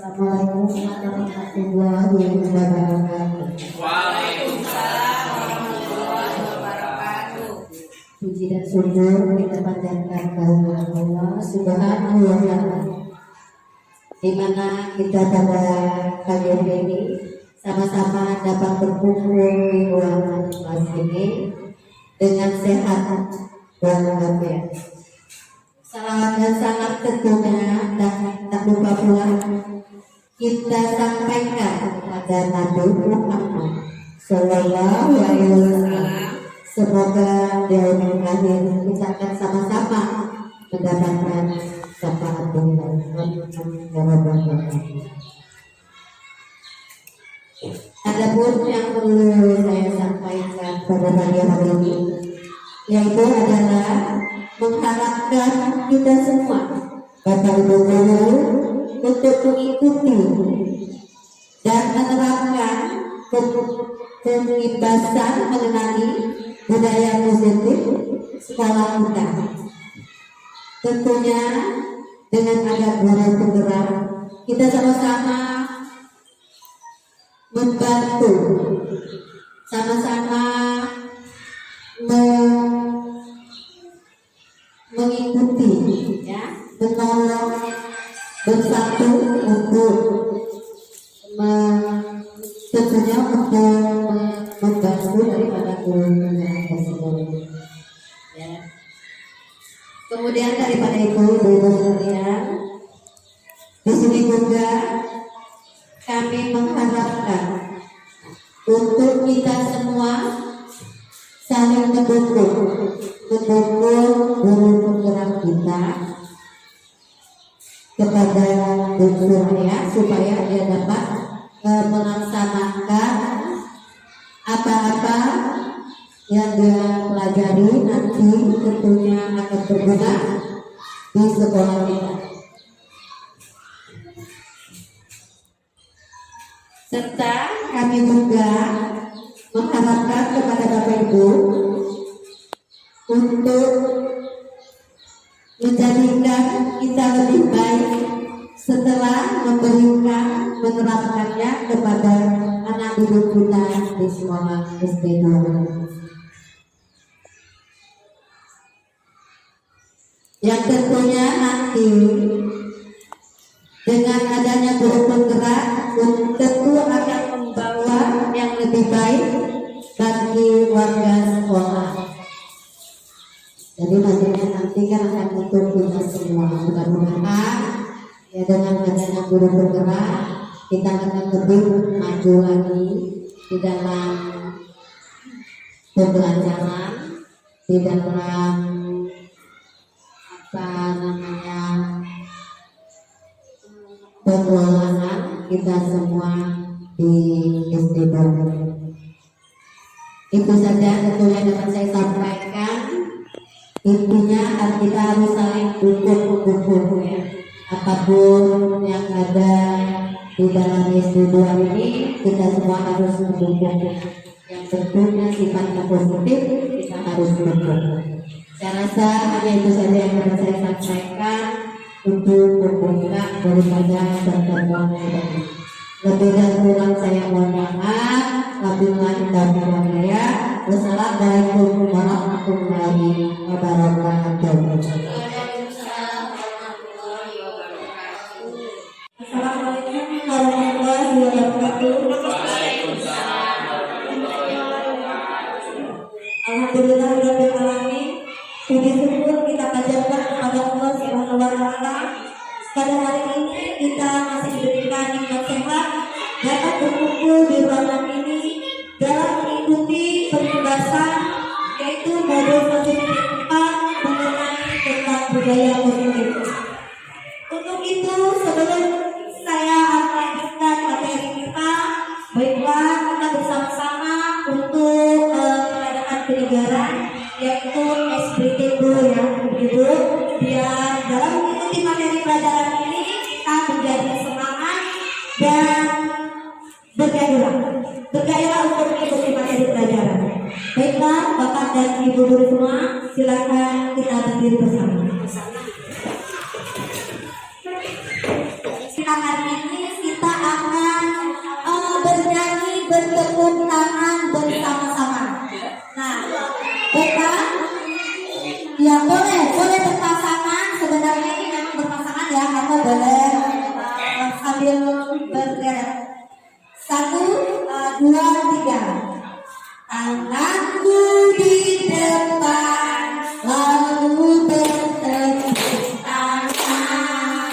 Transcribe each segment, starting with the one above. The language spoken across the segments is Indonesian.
Assalamualaikum warahmatullahi wabarakatuh. Waalaikumsalam warahmatullahi wabarakatuh. Puji dan syukur kita panjatkan kehadirat Allah Subhanahu wa Ta'ala, di mana kita pada pagi hari ini sama-sama dapat berkumpul di ruangan kelas ini dengan sehat walafiat. Salawat dan salam tentunya dan tak lupa pula kita sampaikan kepada Nabi Muhammad Sallallahu Alaihi Wasallam. Semoga di hari akhir kita akan sama-sama mendapatkan syafaat Tuhan. Adapun yang perlu saya sampaikan pada pagi hari ini, yaitu adalah mengharapkan kita semua, Bapak Ibu Guru, untuk mengikuti dan menerapkan kebebasan mengenali budaya positif sekolah kita. Tentunya dengan adab guru penggerak, kita sama-sama membantu, sama-sama mengikuti, ya, menolong bersatu untuk tentunya untuk membantu daripada guru tersebut. Ya. Kemudian daripada itu, ibu sekalian, di sini juga kami mengharapkan untuk kita semua saling mendukung guru penggerak kita kepada guru-gurunya supaya dia dapat melaksanakan apa-apa yang dia pelajari nanti tentunya akan berguna di sekolah kita. Serta kami juga mengharapkan kepada Bapak Ibu untuk menjadikan kita lebih baik setelah menerapkannya kepada anak didik kita di sekolah SD 2. Yang tentunya nanti dengan adanya guru penggerak tentu akan membawa yang lebih baik bagi warga sekolah. Jadi nanti kan akan untuk kita semua. Mudah-mudahan ya dengan adanya guru penggerak kita akan lebih maju lagi di dalam pembelajaran, di dalam pengelolaan kita semua di SD Baru. Itu saja tentunya dapat saya sampaikan. Intinya kita harus saling dukung ya. Apapun yang ada di dalam SD 2 ini, kita semua harus mendukung. Yang tentunya sifatnya positif, kita harus mendukung. Saya rasa hanya itu saja yang dapat saya sampaikan untuk membuka daripada pertemuan ini. Lebih dan kurang saya mohon maaf. Wabillahi taufiq wal hidayah. Wassalamualaikum warahmatullahi wabarakatuh. Assalamualaikum warahmatullahi wabarakatuh. Alhamdulillahirabbil alamin. Puji syukur kita panjatkan kepada Allah Subhanahu wa Ta'ala. Pada hari ini kita masih diberikan nikmat sehat, dapat berkumpul di ruangan ini dalam mengikuti pembahasan yaitu modul positif 4 mengenai tentang budaya positif. Untuk itu sebelum saya akan lanjutkan materi kita, baiklah kita bersama-sama untuk mengadakan penyegaran yaitu SBT dulu ya, begitu biar dalam mengikuti materi pelajaran ini kita menjadi semangat dan bergairah untuk mengikuti materi pelajaran. Baiklah Bapak dan Ibu guru semua, silakan kita berdiri bersama. Kita hari ini bertepuk tangan bersama-sama. Nah, Bapak, ya boleh berpasangan. Sebenarnya ini memang berpasangan ya, kamu boleh sambil bergerak. 1, 2, 3. Tanganku di depan, lalu bertepuk tangan.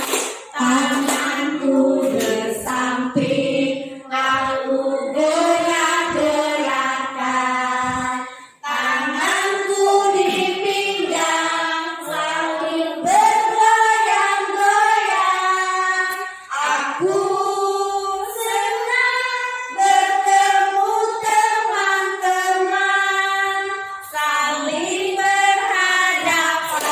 Tanganku bersamping, lalu goyang-goyangkan. Tanganku di pinggang, sambil bergoyang-goyang. Aku senang bertemu teman-teman, saling berhadapan,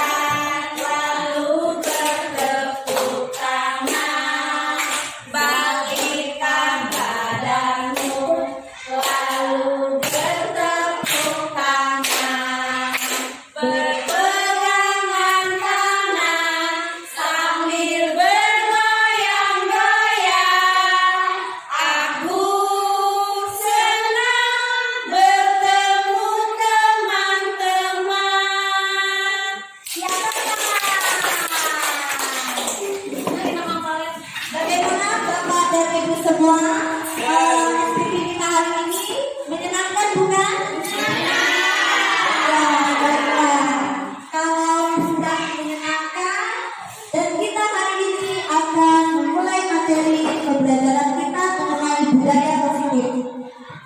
lalu bertepuk tangan. Balikkan badanmu, lalu bertepuk tangan. Berpegangan tangan sambil bergoyang-goyang. Aku senang bertemu teman-teman. Ya, bagaimana Bapak dan Ibu semua? Aktiviti kita hari ini menyenangkan bukan? Ya, baiklah. Kalau sudah menyenangkan, dan kita hari ini akan memulai materi pembelajaran kita mengenai budaya positif.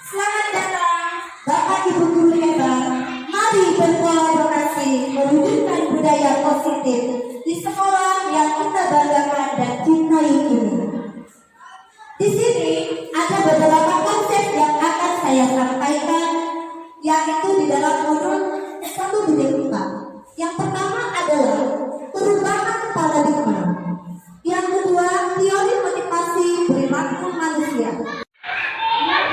Selamat datang Bapak Ibu guru hebat. Mari berkolaborasi mewujudkan budaya positif di sekolah yang kita banggakan dan cintai ini. Di sini ada beberapa konsep yang akan saya sampaikan, yaitu di dalam modul 1 Yang pertama adalah perubahan paradigma. Yang kedua, teori motivasi perilaku manusia. Yang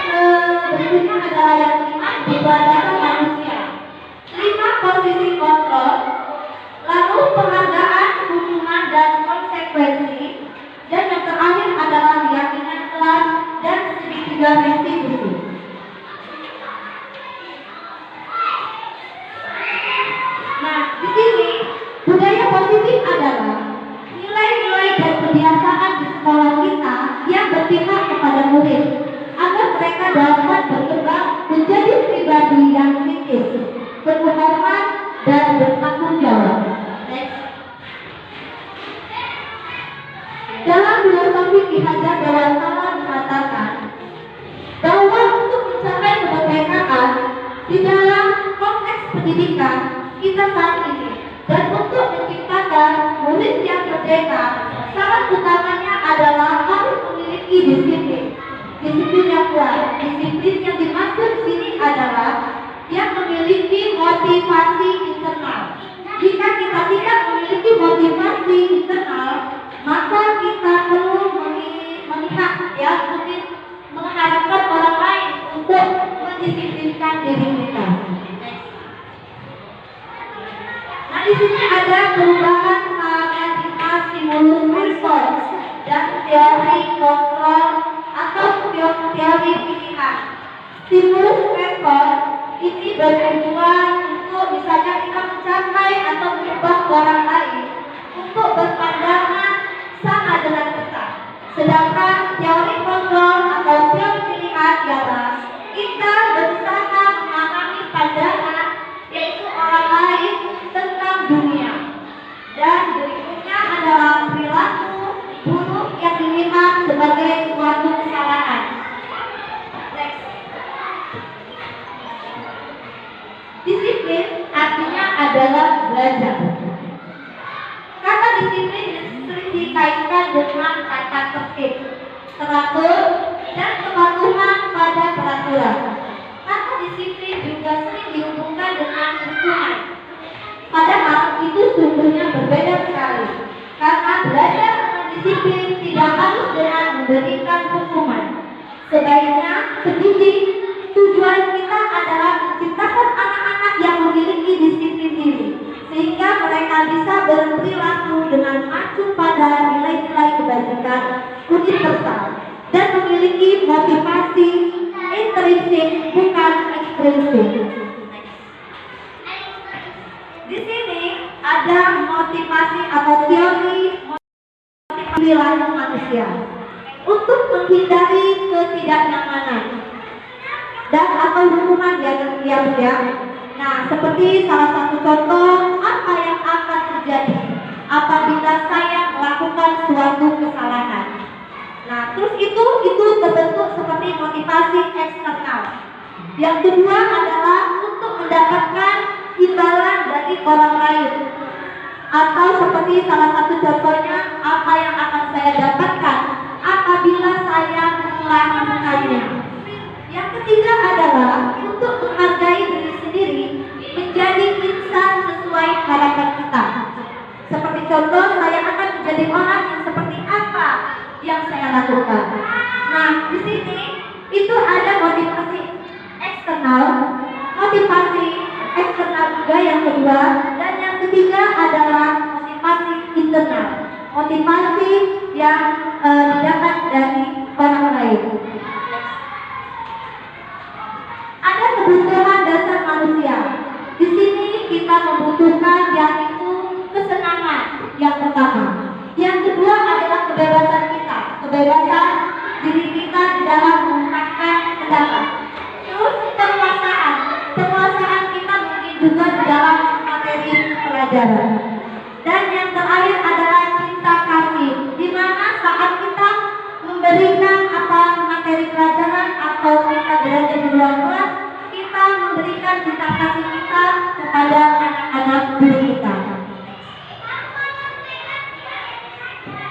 berikutnya adalah yang kelima, kebebasan manusia. 5 posisi kontrol, lalu penghargaan, hukuman dan konsekuensi, dan yang terakhir adalah keyakinan kelas dan segitiga restitusi. Nah, di sini budaya positif adalah nilai-nilai dan kebiasaan di sekolah kita yang berpihak kepada murid agar mereka dapat berkembang menjadi pribadi yang kritis, berhormat dan bertanggung jawab. Dalam filosofi Ki Hajar Dewantara mengatakan bahwa untuk mencapai kemerdekaan di dalam konteks pendidikan kita saat ini, dan untuk menciptakan murid yang merdeka, syarat utamanya adalah harus memiliki disiplin yang kuat. Disiplin yang dimaksud di sini adalah yang memiliki motivasi internal. Jika kita tidak memiliki motivasi internal, maka kita perlu melihat mungkin mengharapkan orang lain untuk mendisiplinkan diri kita. Nah, di sini ada perubahan paradigma stimulus respons dan teori kontrol atau teori pilihan. Stimulus respons ini bertujuan untuk misalnya kita mencapai atau mengubah orang lain untuk berpandangan sama dengan kita. Sedangkan teori kontrol atau teori pilihan ialah kita berusaha memahami pandangan yaitu orang lain tentang dunia. Dan berikutnya adalah perilaku buruk yang dilihat sebagai suatu kesalahan. Disiplin artinya adalah belajar. Kata disiplin sering dikaitkan dengan kata tertib, teratur, dan kepatuhan pada peraturan. Kata disiplin juga sering dihubungkan dengan hukuman. Padahal itu sungguhnya berbeda sekali. Karena belajar tentang disiplin tidak harus dengan memberikan hukuman. Sebaiknya pendidik tujuan kita adalah menciptakan anak-anak yang memiliki disiplin diri, sehingga mereka bisa berperilaku dengan mengacu pada nilai-nilai kebajikan universal dan memiliki motivasi prinsip. Di sini ada motivasi atau teori perilaku manusia untuk menghindari ketidaknyamanan dan atau hukuman yang diam-diam. Nah, seperti salah satu contoh apa yang akan terjadi apabila saya melakukan suatu kesalahan. Nah, terus itu terbentuk seperti motivasi eksternal. Yang kedua adalah untuk mendapatkan imbalan dari orang lain. Atau seperti salah satu contohnya, apa yang akan saya dapatkan apabila saya melakukannya. Yang ketiga adalah untuk menghargai diri sendiri, menjadi insan sesuai harapan kita. Seperti contoh, saya akan menjadi orang yang seperti apa yang saya lakukan. Nah, di sini itu ada motivasi eksternal, motivasi eksternal juga yang kedua, dan yang ketiga adalah motivasi internal, motivasi yang didapat dari orang lain. Ada kebutuhan dasar manusia. Di sini kita membutuhkan yaitu kesenangan yang pertama. Yang kedua adalah kebebasan kita, kebebasan diri kita di dalam mengungkapkan pendapat. Terus penguasaan kita mungkin juga di dalam materi pelajaran. Dan yang terakhir adalah cinta kasih, di mana saat kita memberikan materi pelajaran atau kita berada di luar kelas, kita memberikan cinta kasih kita kepada anak-anak didik kita.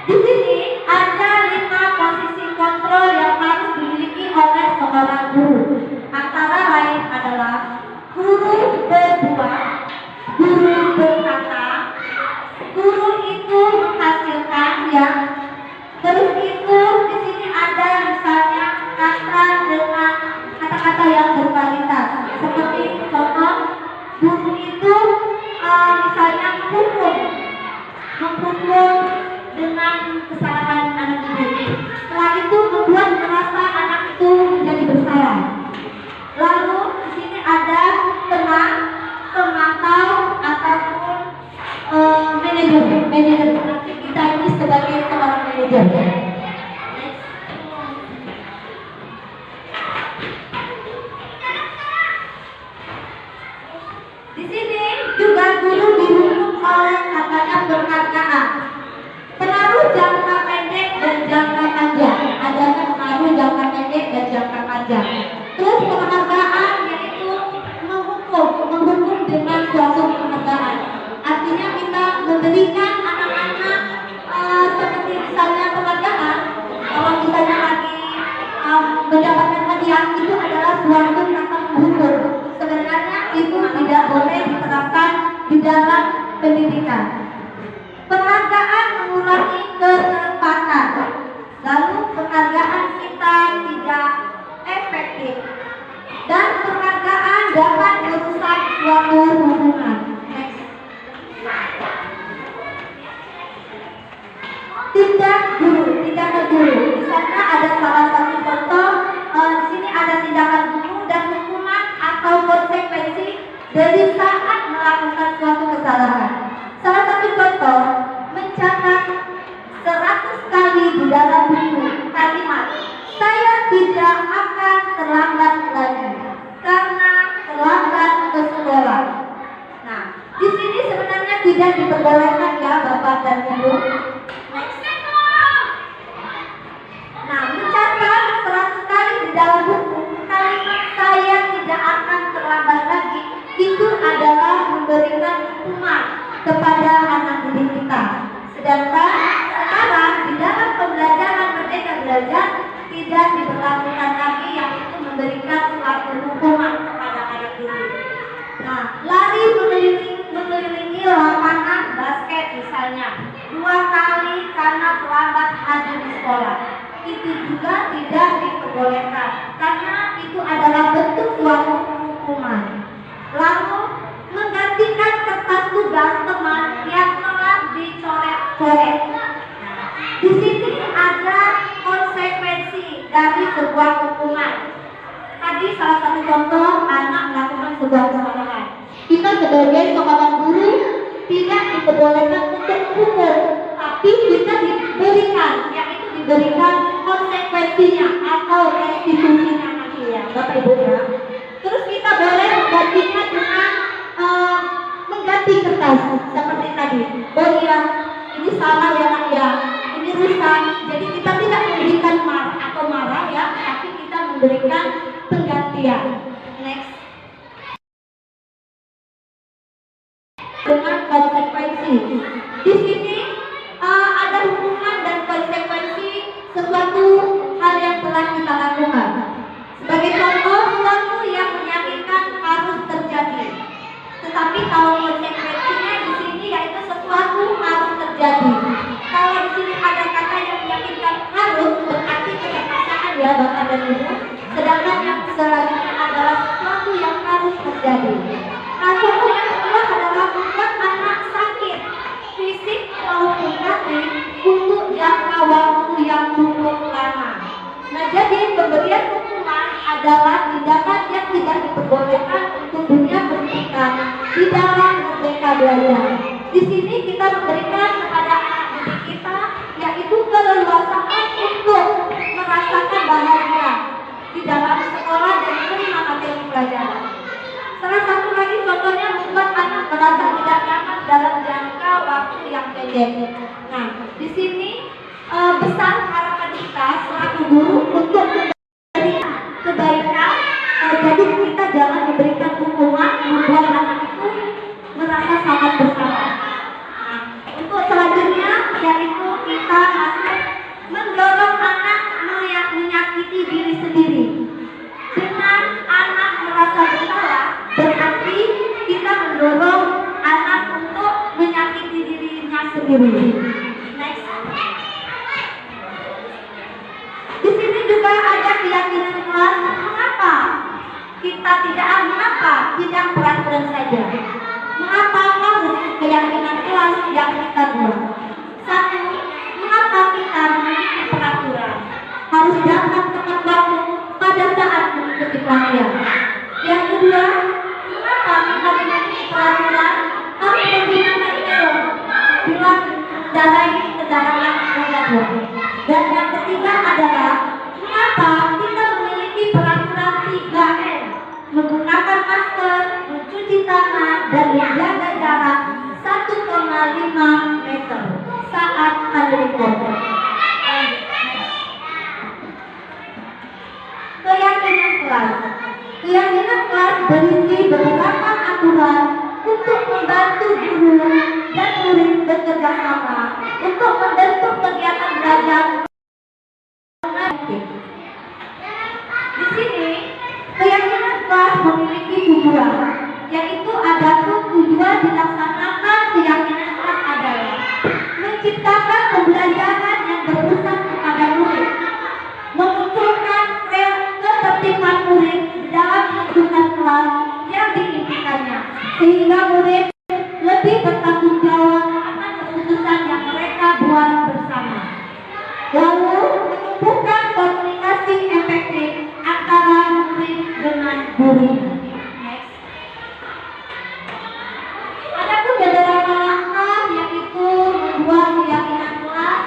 Di sini ada 5 posisi kontrol yang harus dimiliki oleh seorang guru. Antara lain adalah guru berbuat, guru berkata, guru itu menghasilkan ya. Terus itu di sini ada misalnya kata dengan kata-kata yang berkualitas. Seperti contoh, guru itu misalnya menghukum dengan kesalahan anak didik. Setelah itu membuat merasa anak itu menjadi bersalah. Lalu di sini ada tenang, pemantau ataupun manajer. Nanti kita ini sebagai seorang manajer. Di sini juga guru dihukum oleh katanya penghargaan. Pengaruh jangka pendek dan jangka panjang. Ada pengaruh jangka pendek dan jangka panjang. Terus penghargaan yaitu menghukum dengan suatu penghargaan. Artinya kita memberikan anak-anak seperti misalnya penghargaan. Kalau misalnya lagi mendapatkan hadiah, itu adalah suatu kata menghukum. Sebenarnya itu tidak boleh diterapkan di dalam pendidikan. Penghargaan mengurangi ketepatan. Lalu penghargaan kita tidak efektif. Dan penghargaan dapat merusak suatu hubungan. Tindak guru. Di sana ada salah satu contoh. Di sini ada tindakan guru dan hukuman atau konsekuensi dari saat melakukan suatu kesalahan. Salah satu contoh, mencatat 100 kali di dalam buku kalimat "Saya tidak akan terlambat lagi karena terlambat ke sekolah". Nah, di sini sebenarnya tidak diperbolehkan ya Bapak dan Ibu. Nah, mencatat 100 kali di dalam buku kalimat "Saya tidak akan terlambat lagi" itu adalah memberikan hukuman kepada anak didik kita. Sedangkan sekarang di dalam pembelajaran Merdeka Belajar tidak diberlakukan lagi yang itu memberikan suatu hukuman kepada anak didik. Nah, lari mengelilingi lapangan basket misalnya 2 kali karena terlambat hadir di sekolah, itu juga tidak diperbolehkan karena itu adalah bentuk suatu hukuman. Lalu menggantikan kertas tugas teman yang telah dicoret-coret. Di sini ada konsekuensi dari sebuah hukuman. Tadi salah satu contoh, anak sebuah kesalahan. Kita sebagai seorang guru tidak diperbolehkan untuk hukum, tapi kita diberikan konsekuensinya atau restitusinya nanti ya, Bapak Ibu ya. Terus kita boleh menggantinya dengan mengganti kertas seperti tadi. Oh iya, ini salah ya Nak ya, ini rusak. Jadi kita tidak memberikan marah ya, tapi kita memberikan penggantian. Next. Dengan konsekuensi. Di sini ada hubungan dan konsekuensi sesuatu hal yang telah kita lakukan. Sebagai contoh, sesuatu yang menyakitkan harus terjadi. Tetapi kalau konsekuensinya di sini yaitu sesuatu harus terjadi. Kalau di sini ada kata yang menyakitkan harus, berarti keterpaksaan ya Bapak dan Ibu. Sedangkan yang selanjutnya adalah sesuatu yang harus terjadi. Nah, contoh yang kedua adalah membuat anak sakit fisik maupun hati untuk jangka waktu yang cukup lama. Nah, jadi pemberian hukuman adalah tindakan yang tidak diperbolehkan untuk dunia pendidikan di dalam Merdeka Belajar. Di sini kita memberikan kepada anak didik kita yaitu keleluasaan untuk merasakan bahagia di dalam sekolah dan menerima materi pelajaran. Salah satu lagi contohnya membuat anak merasa tidak nyaman dalam jangka waktu yang pendek. Nah, di sini besar harapan kita selaku guru untuk memberikan kebaikan. Jadi kita jangan memberikan hukuman membuat anak itu merasa sangat bersalah. Nah, untuk selanjutnya yaitu kita masih mendorong anak menyakiti diri sendiri. Dengan anak merasa bersalah, berarti kita mendorong anak untuk menyakiti dirinya sendiri. Next. Di sini juga ada keyakinan kelas. Mengapa kita tidak peraturan saja? Mengapa harus keyakinan kelas yang kita buat? Satu, mengapa kita memiliki peraturan? Harus datang tepat waktu pada saat mengikuti pelatihan. Yang kedua, mengapa kita memiliki peraturan harus menggunakan helm bila mengendarai kendaraan roda dua. Dan yang ketiga adalah mengapa kita memiliki peraturan 3M, menggunakan masker, mencuci tangan, dan menjaga jarak 1,5 meter saat pandemi COVID. Keyakinan kelas berisi beberapa aturan untuk membantu guru dan murid bekerja sama untuk membentuk kegiatan belajar. Di sini keyakinan kelas memiliki tujuan, yaitu adapun tujuan dilaksanakan keyakinan kelas adalah menciptakan pembelajaran yang berpusat kepada murid, memunculkan ketertiban murid dalam lingkungan kelas yang diimpikannya, sehingga murid lebih bertanggung jawab atas keputusan yang mereka buat bersama. Lalu menumbuhkan komunikasi efektif antara murid dengan guru. Adapun beberapa langkah yaitu membuat keyakinan kelas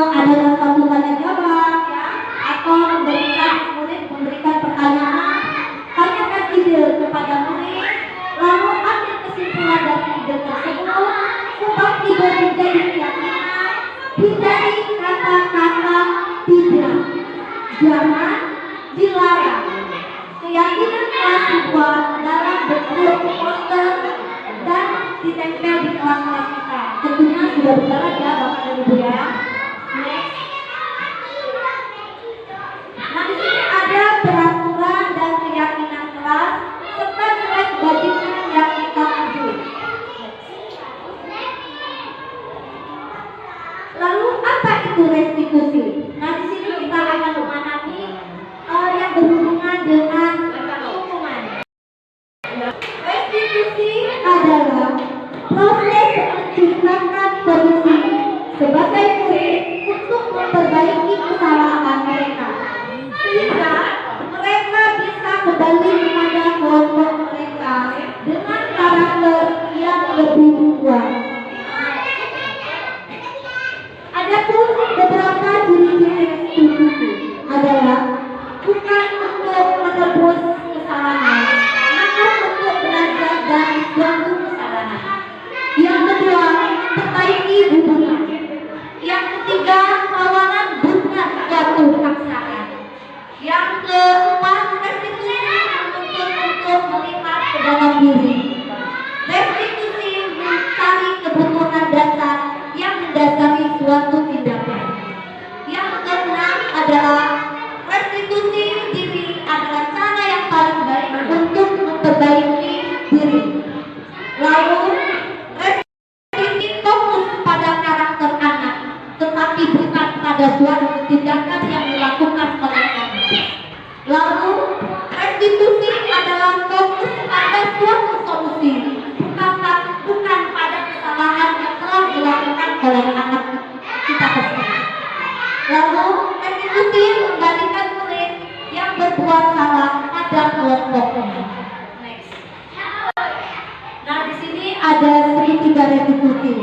adalah satu tanya jawab ya, atau memberikan pertanyaan, tanyakan ide kepada murid, lalu ambil kesimpulan dari ide tersebut, ubah ide menjadi keyakinan, hindari kata-kata tidak, jangan dilarang. Keyakinan kelas dibuat dalam bentuk poster dan ditempel di kelas-kelas kita. Tentunya sudah berjalan ya Bapak dan Ibu ya. Next. Nah, di sini ada peraturan dan keyakinan kelas serta nilai kebajikan yang kita tuju. Lalu apa itu restitusi? Nah, di sini kita akan memahami yang berhubungan dengan hukuman. Restitusi adalah proses menciptakan solusi sebagai murid untuk memperbaiki kesalahan mereka, sehingga mereka bisa kembali kepada kelompok mereka dalam diri. Restitusi mencari kebutuhan dasar yang mendasari suatu tindakan. Yang keenam adalah restitusi diri adalah cara yang paling baik untuk memperbaiki diri. Lalu restitusi fokus pada karakter anak, tetapi bukan pada suatu tindakan yang dilakukan oleh anak. Lalu restitusi adalah fokus pada suatu solusi, bukan pada kesalahan yang telah dilakukan oleh anak kita tersebut. Lalu restitusi mengembalikan murid yang berbuat salah pada kelompoknya. Next. Nah, di sini ada segitiga restitusi.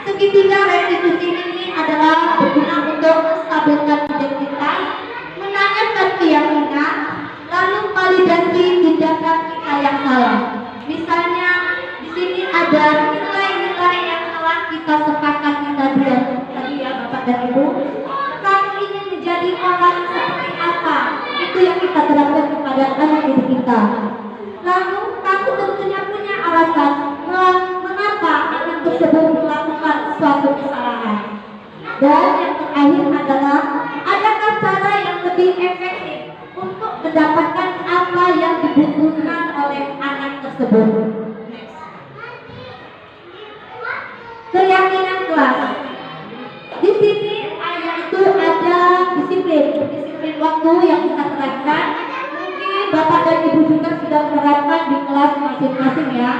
Segitiga restitusi ini adalah berguna untuk menstabilkan identitas, menanyakan keyakinan, lalu validasi tindakan kita yang salah. Misalnya di sini ada nilai-nilai yang telah kita sepakati tadi ya Bapak dan Ibu. Kamu ingin menjadi orang seperti apa? Itu yang kita terapkan kepada anak didik kita. Lalu kamu tentunya punya alasan mengapa anak tersebut melakukan suatu kesalahan. Dan yang terakhir adalah adakah cara yang lebih efektif untuk mendapatkan apa yang dibutuhkan oleh anak tersebut. Keyakinan kelas. Di sini yaitu ada disiplin waktu yang kita terapkan. Mungkin Bapak dan Ibu juga sudah menerapkan di kelas masing-masing ya.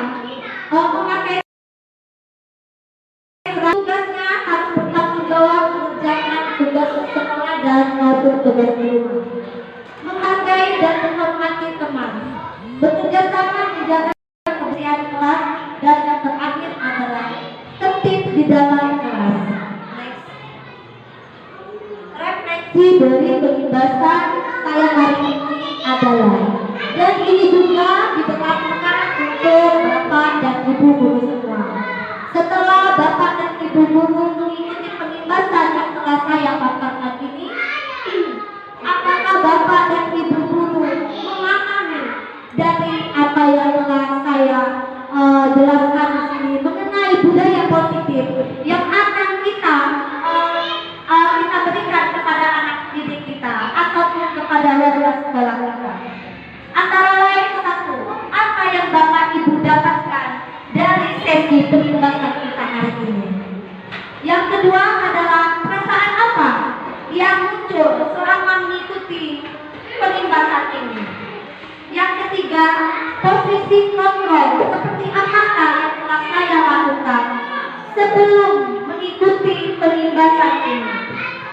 Memakai tugasnya harus bertanggung jawab mengerjakan tugas sekolah dan maupun tugas di rumah. Menghargai dan menghormati teman. Bekerja sama menjaga kebersihan kelas, dan yang terakhir adalah tertib di dalam kelas. Refleksi dari pelimbasan saya hari ini adalah, dan ini juga diberlakukan untuk Bapak dan Ibu guru semua. Setelah Bapak dan Ibu guru mengikuti pelimbasan yang telah saya paparkan ini, apakah Bapak dan Ibu guru memahami dari apa yang telah saya jelaskan di sini mengenai budaya positif yang akan kita berikan kepada anak didik kita ataupun kepada warga sekolah kita? Antara lain satu, apa yang Bapak Ibu dapatkan dari sesi pelimbasan kita hari ini? Yang kedua adalah perasaan apa yang muncul selama mengikuti pelimbasan ini? Yang ketiga, posisi kontrol seperti apakah yang telah saya lakukan sebelum mengikuti pelimbasan ini?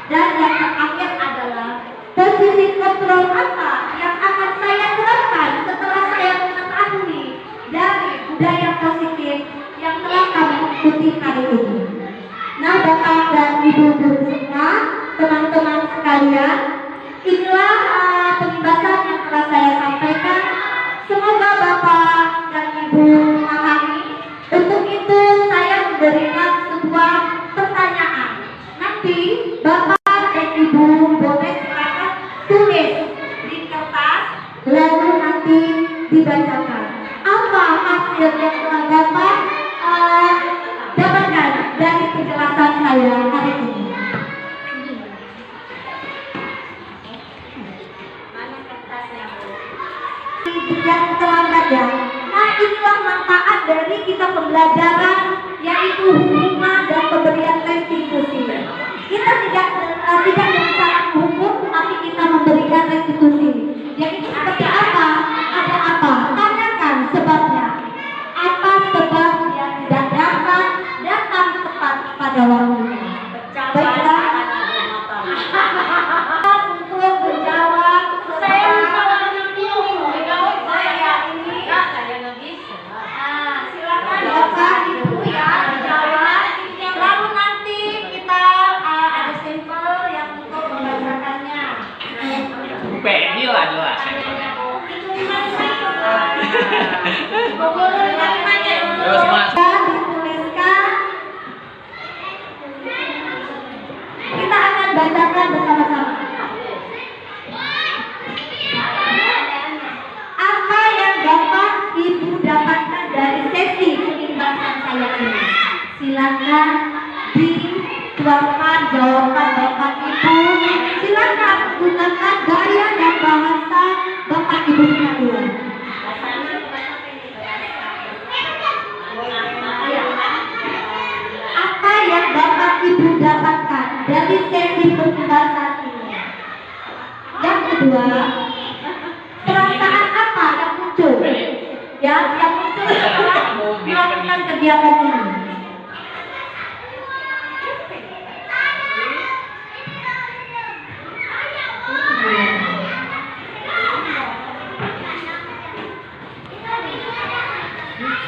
Dan yang terakhir adalah posisi kontrol apa yang akan saya terapkan setelah saya mengetahui dari budaya positif yang telah kami ikuti hari ini. Nah, Bapak dan Ibu guru semua, teman-teman sekalian, inilah pelimbasan yang telah saya sampaikan. Semoga Bapak dan Ibu memahami. Untuk itu saya memberikan sebuah pertanyaan. Nanti Bapak dan Ibu boleh silakan tulis di kertas, lalu nanti dibacakan apa hasil yang telah Bapak dapatkan dari penjelasan saya hari ini. Yang terlambat ya. Nah, inilah manfaat dari kita pembelajaran, yaitu hukuman dan pemberian restitusi. Kita tidak dengan cara menghukum, tapi kita memberikan restitusi. Yaitu seperti apa? Ada apa? Tanyakan sebabnya. Apa sebab yang tidak dapat datang tepat pada waktunya? Baiklah. Untuk menjawab saya silakan Bapak Ibu ya dijawab. Lalu nanti kita ada sampel yang untuk membacakannya. Pedi lah jelas. Terus mas. Dituliskan. Kita akan bacakan bersama-sama. Apa yang Bapak Ibu ayat ini. Silakan dituangkan jawaban Bapak Ibu. Silakan gunakan gaya dan bahasa Bapak Ibu sekalian. Apa yang Bapak Ibu dapatkan dari sesi pembahasan ini? Yang kedua, perasaan apa yang muncul? Yang muncul setelah melakukan kegiatan ini.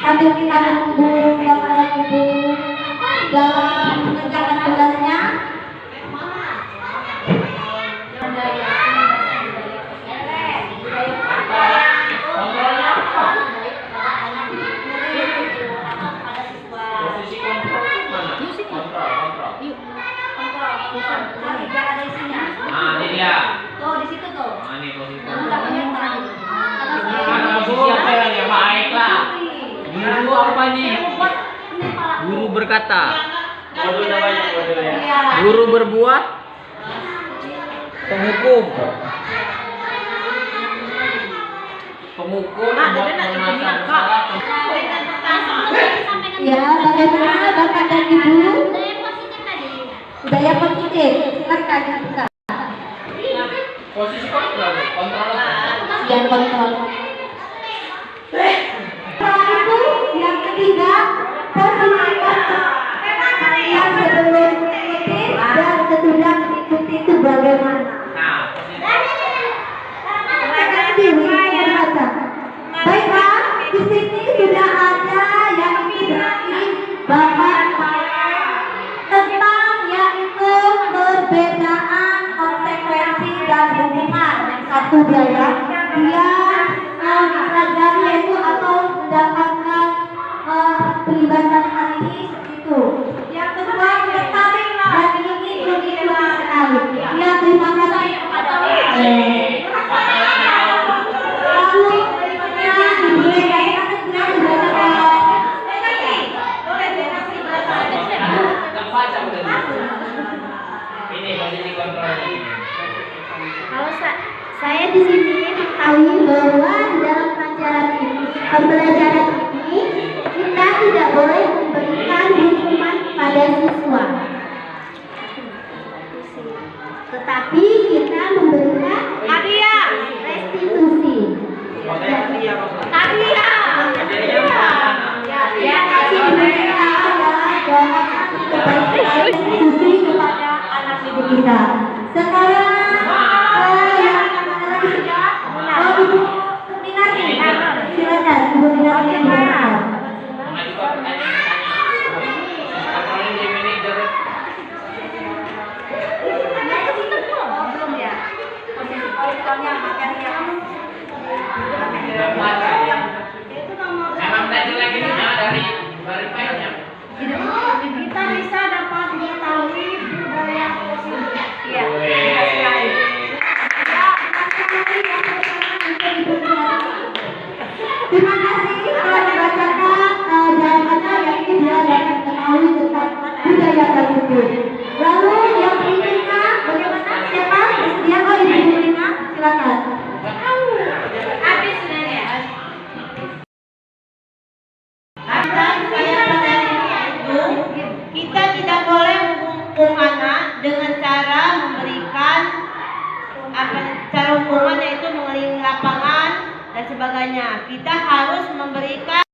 Sambil kita menunggu Bapak Ibu dalam mengerjakan tugasnya, Posisi kontrol mana? Kontrol. Nah, ini dia. tuh di situ tuh. Nah, ini posisi kontrol. Karena posisi apa yang baik lah. Guru apa nih? Guru berkata. Modul namanya modul ya. Guru berbuat. Penghukum. Penghukum membuat penguasa bersalah. Ya, bagaimana Bapak dan Ibu? Budaya positif, silakan dibuka. Posisi kontrol. Dan kontrol. Setelah itu, yang ketiga, posisi kontrol. Yang sebelum mengikuti dan sesudah mengikuti itu bagaimana? Nah, Mereka sendiri membaca. Baiklah, di sini sudah ada yang berarti Bapak tentang yaitu perbedaan konsekuensi dan hubungan. Yang satu dia mempelajari yaitu atau mendapatkan peribahasa hari ini itu. Yang kedua tertarik dan ingin mengikuti sekali. Ya, terima kasih kepada lalu berikutnya diberikan segera dibacakan. baca udah. Ini posisi kontrol. Kalau saya di sini mengetahui bahwa di dalam pembelajaran ini kita tidak boleh memberikan hukuman pada siswa, tetapi kita memberikan hadiah restitusi. Hadiah. Ya, kasih restitusi kepada anak didik kita. Sekarang yang mana lagi sudah? Ibu Minarti, silakan Ibu Minarti yang berkata. Mengajukan pertanyaan. Kontrolin di manajer. Belum ya? Posisi politiknya materi yang Emang belajar lagi nih dari filenya. Kita bisa dapat mengetahui budaya positif. Iya, terima sekali. Terima kasih telah membacakan jawabannya yang ini dia dapat mengetahui tentang budaya tersebut. Lalu yang berikutnya bagaimana? Siapa bersedia? Oh, Ibu Lina, silakan. Habis sebenarnya. Dan saya pada itu kita tidak boleh menghukum anak dengan cara memberikan cara hukuman yaitu mengelilingi lapangan dan sebagainya. Kita harus memberikan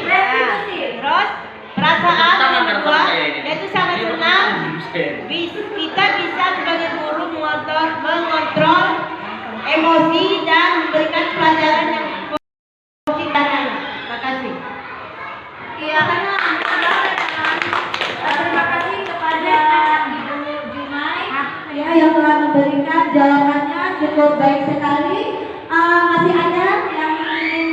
terus perasaan yang kedua yaitu sangat senang. Kita bisa sebagai guru mengontrol emosi dan memberikan pelajaran yang positif. Terima kasih. Iya, terima kasih kepada Ibu Jumai ya yang telah memberikan jawabannya cukup baik sekali. Masih ada yang ingin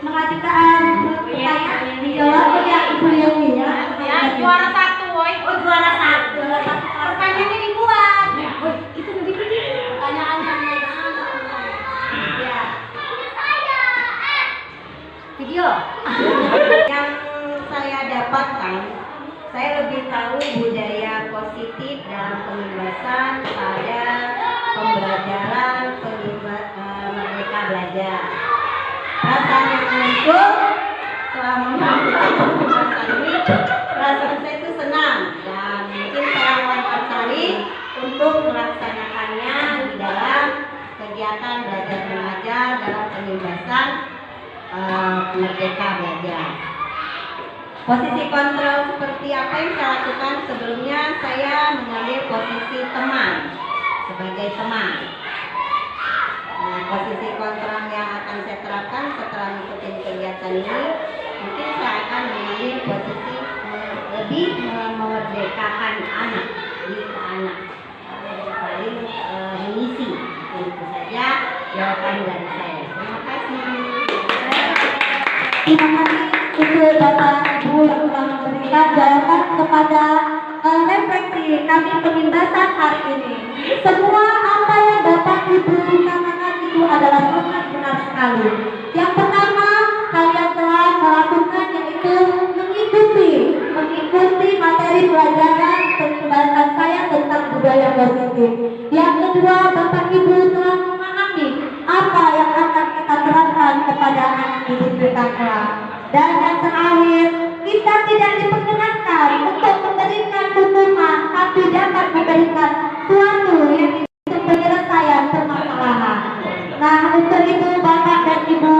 mengajukan pertanyaan dijawab oleh Ibu Yumi ya. Juara satu, woi. Oh, juara satu. Pertanyaannya dibuat. Oh, itu pertanyaan yang ya. tahu budaya positif dalam pembebasan pada pembelajaran Merdeka Belajar. Rasanya muncul selama melakukan pembahasan ini, perasaan saya itu senang dan mungkin saya akan sekali untuk melaksanakannya di dalam kegiatan belajar mengajar dalam pembebasan Merdeka Belajar. Posisi kontrol seperti apa yang saya lakukan sebelumnya, saya mengambil posisi teman, sebagai teman. Nah, posisi kontrol yang akan saya terapkan setelah mengikuti kegiatan ini, mungkin saya akan mengambil posisi lebih memerdekakan anak, anak saling mengisi. Itu saja jawaban dari saya. Terima kasih. Terima kasih untuk Bapak Ibu yang telah memberikan jawaban kepada refleksi kami pembahasan hari ini. Semua apa yang Bapak Ibu katakan itu adalah sangat benar sekali. Yang pertama, kalian telah melakukan yaitu mengikuti materi pelajaran pembahasan saya tentang budaya positif. Yang kedua, Bapak Ibu telah memahami apa yang akan kita terapkan kepada anak didik kita kelak. Dan yang terakhir, kita tidak diperkenankan untuk memberikan hukuman, tapi dapat memberikan suatu yang itu penyelesaian permasalahan. Nah, untuk itu Bapak dan Ibu,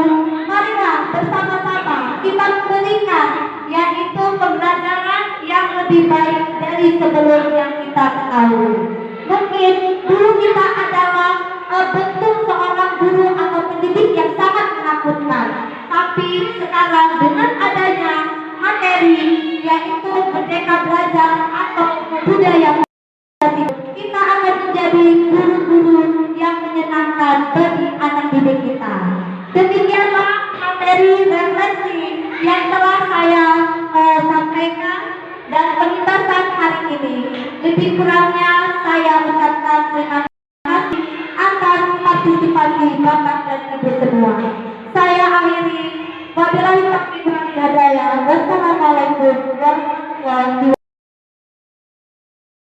marilah bersama-sama kita memberikan yaitu pembelajaran yang lebih baik dari sebelum yang kita ketahui. Mungkin dulu kita adalah bentuk seorang guru atau pendidik yang sangat menakutkan, tapi sekarang dengan adanya materi yaitu Merdeka Belajar atau budaya positif, kita akan menjadi guru-guru yang menyenangkan bagi anak didik kita. Demikianlah materi refleksi yang telah saya sampaikan dan pembahasan hari ini. Lebih kurangnya saya ucapkan terima kasih atas partisipasi Bapak